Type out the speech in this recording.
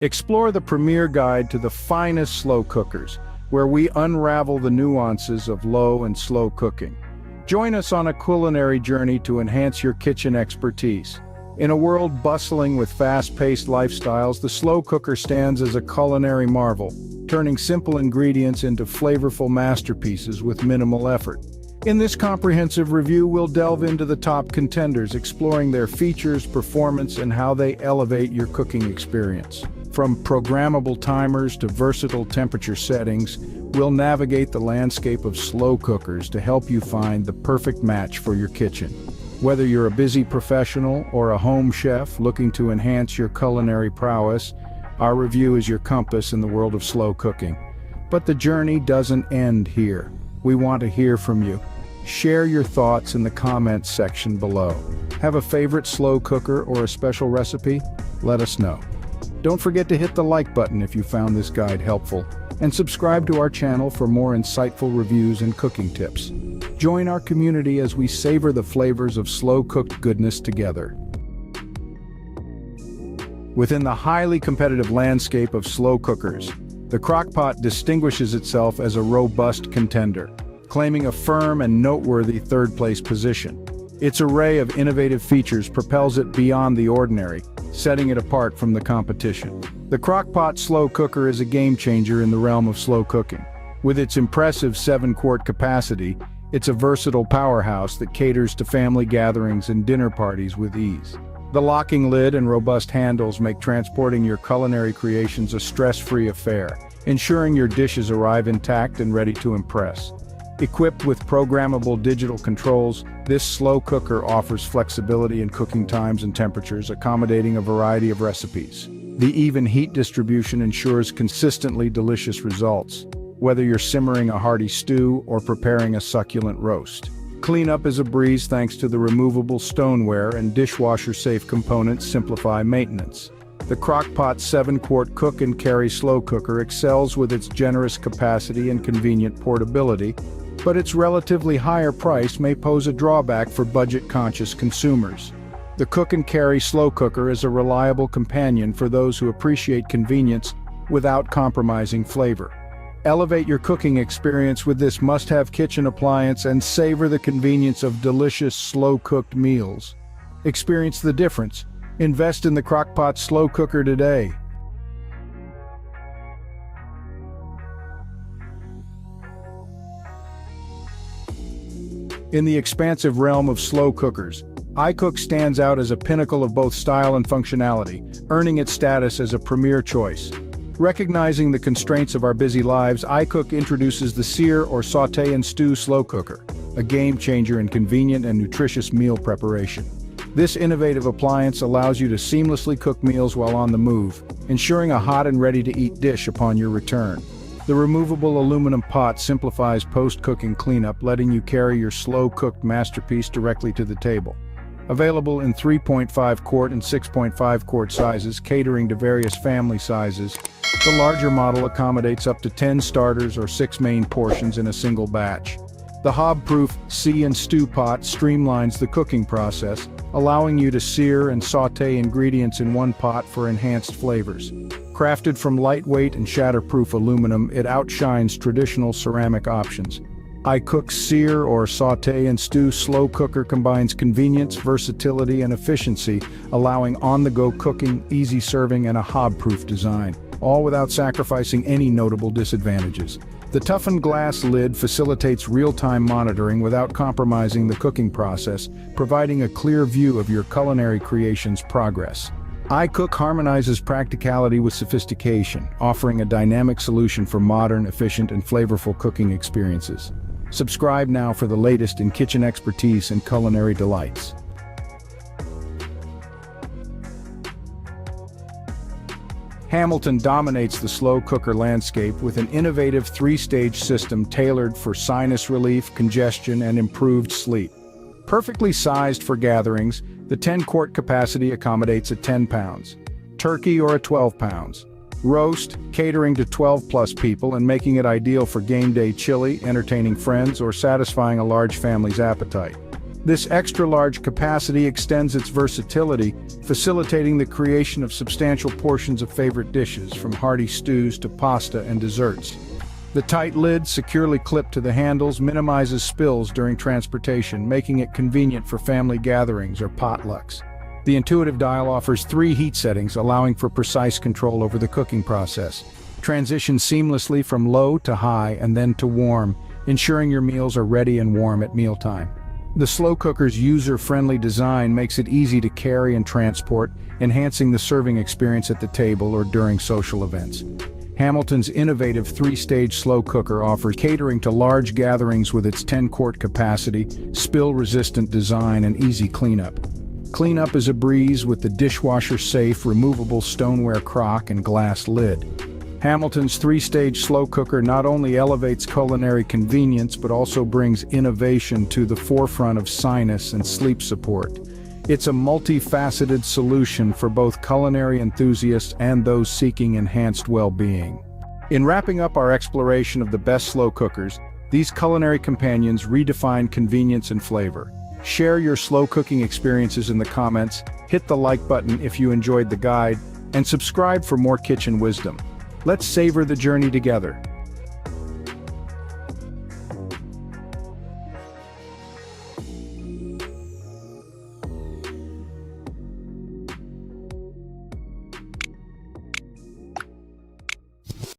Explore the premier guide to the finest slow cookers, where we unravel the nuances of low and slow cooking. Join us on a culinary journey to enhance your kitchen expertise. In a world bustling with fast-paced lifestyles, the slow cooker stands as a culinary marvel, turning simple ingredients into flavorful masterpieces with minimal effort. In this comprehensive review, we'll delve into the top contenders, exploring their features, performance, and how they elevate your cooking experience. From programmable timers to versatile temperature settings, we'll navigate the landscape of slow cookers to help you find the perfect match for your kitchen. Whether you're a busy professional or a home chef looking to enhance your culinary prowess, our review is your compass in the world of slow cooking. But the journey doesn't end here. We want to hear from you. Share your thoughts in the comments section below. Have a favorite slow cooker or a special recipe? Let us know. Don't forget to hit the like button if you found this guide helpful, and subscribe to our channel for more insightful reviews and cooking tips. Join our community as we savor the flavors of slow-cooked goodness together. Within the highly competitive landscape of slow cookers, the Crockpot distinguishes itself as a robust contender, claiming a firm and noteworthy third-place position. Its array of innovative features propels it beyond the ordinary, setting it apart from the competition. The Crockpot slow cooker is a game-changer in the realm of slow cooking. With its impressive 7-quart capacity, it's a versatile powerhouse that caters to family gatherings and dinner parties with ease. The locking lid and robust handles make transporting your culinary creations a stress-free affair, ensuring your dishes arrive intact and ready to impress. Equipped with programmable digital controls, this slow cooker offers flexibility in cooking times and temperatures, accommodating a variety of recipes. The even heat distribution ensures consistently delicious results, whether you're simmering a hearty stew or preparing a succulent roast. Cleanup is a breeze thanks to the removable stoneware, and dishwasher-safe components simplify maintenance. The Crockpot 7-quart cook and carry slow cooker excels with its generous capacity and convenient portability, but its relatively higher price may pose a drawback for budget-conscious consumers. The cook and carry slow cooker is a reliable companion for those who appreciate convenience without compromising flavor. Elevate your cooking experience with this must-have kitchen appliance and savor the convenience of delicious slow-cooked meals. Experience the difference. Invest in the Crockpot slow cooker today. In the expansive realm of slow cookers, ICOOK stands out as a pinnacle of both style and functionality, earning its status as a premier choice. Recognizing the constraints of our busy lives, ICOOK introduces the sear or saute and stew slow cooker, a game-changer in convenient and nutritious meal preparation. This innovative appliance allows you to seamlessly cook meals while on the move, ensuring a hot and ready-to-eat dish upon your return. The removable aluminum pot simplifies post-cooking cleanup, letting you carry your slow-cooked masterpiece directly to the table. Available in 3.5 quart and 6.5 quart sizes, catering to various family sizes, the larger model accommodates up to 10 starters or 6 main portions in a single batch. The hob-proof see and stew pot streamlines the cooking process, allowing you to sear and saute ingredients in one pot for enhanced flavors. Crafted from lightweight and shatterproof aluminum, it outshines traditional ceramic options. ICOOK's sear or saute and stew slow cooker combines convenience, versatility, and efficiency, allowing on-the-go cooking, easy serving, and a hob-proof design, all without sacrificing any notable disadvantages. The toughened glass lid facilitates real-time monitoring without compromising the cooking process, providing a clear view of your culinary creation's progress. ICOOK harmonizes practicality with sophistication, offering a dynamic solution for modern, efficient, and flavorful cooking experiences. Subscribe now for the latest in kitchen expertise and culinary delights. Hamilton dominates the slow cooker landscape with an innovative 3-stage system tailored for sinus relief, congestion, and improved sleep. Perfectly sized for gatherings, the 10-quart capacity accommodates a 10 pounds, turkey or a 12 pounds, roast, catering to 12-plus people and making it ideal for game day chili, entertaining friends, or satisfying a large family's appetite. This extra-large capacity extends its versatility, facilitating the creation of substantial portions of favorite dishes, from hearty stews to pasta and desserts. The tight lid, securely clipped to the handles, minimizes spills during transportation, making it convenient for family gatherings or potlucks. The intuitive dial offers 3 heat settings, allowing for precise control over the cooking process. Transition seamlessly from low to high and then to warm, ensuring your meals are ready and warm at mealtime. The slow cooker's user-friendly design makes it easy to carry and transport, enhancing the serving experience at the table or during social events. Hamilton's innovative 3-stage slow cooker offers catering to large gatherings with its 10-quart capacity, spill-resistant design, and easy cleanup. Cleanup is a breeze with the dishwasher-safe, removable stoneware crock and glass lid. Hamilton's 3-stage slow cooker not only elevates culinary convenience but also brings innovation to the forefront of sinus and sleep support. It's a multifaceted solution for both culinary enthusiasts and those seeking enhanced well-being. In wrapping up our exploration of the best slow cookers, these culinary companions redefine convenience and flavor. Share your slow cooking experiences in the comments, hit the like button if you enjoyed the guide, and subscribe for more kitchen wisdom. Let's savor the journey together.